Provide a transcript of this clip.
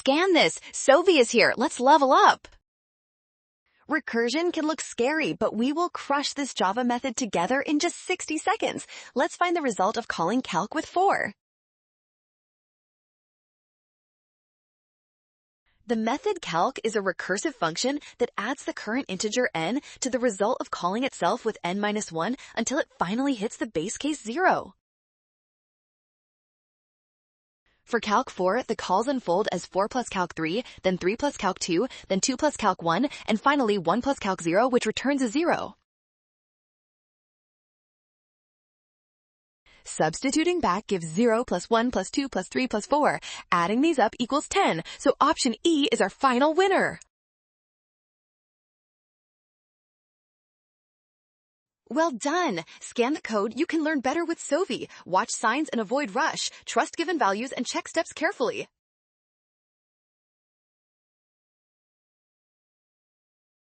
Scan this. Sovi is here. Let's level up. Recursion can look scary, but we will crush this Java method together in just 60 seconds. Let's find the result of calling calc with for. The method calc is a recursive function that adds the current integer n to the result of calling itself with n-1 until it finally hits the base case 0. For calc 4, the calls unfold as 4 plus calc 3, then 3 plus calc 2, then 2 plus calc 1, and finally 1 plus calc 0, which returns a 0. Substituting back gives 0 plus 1 plus 2 plus 3 plus 4. Adding these up equals 10, so option E is our final winner. Well done! Scan the code. You can learn better with Sovi. Watch signs and avoid rush. Trust given values and check steps carefully.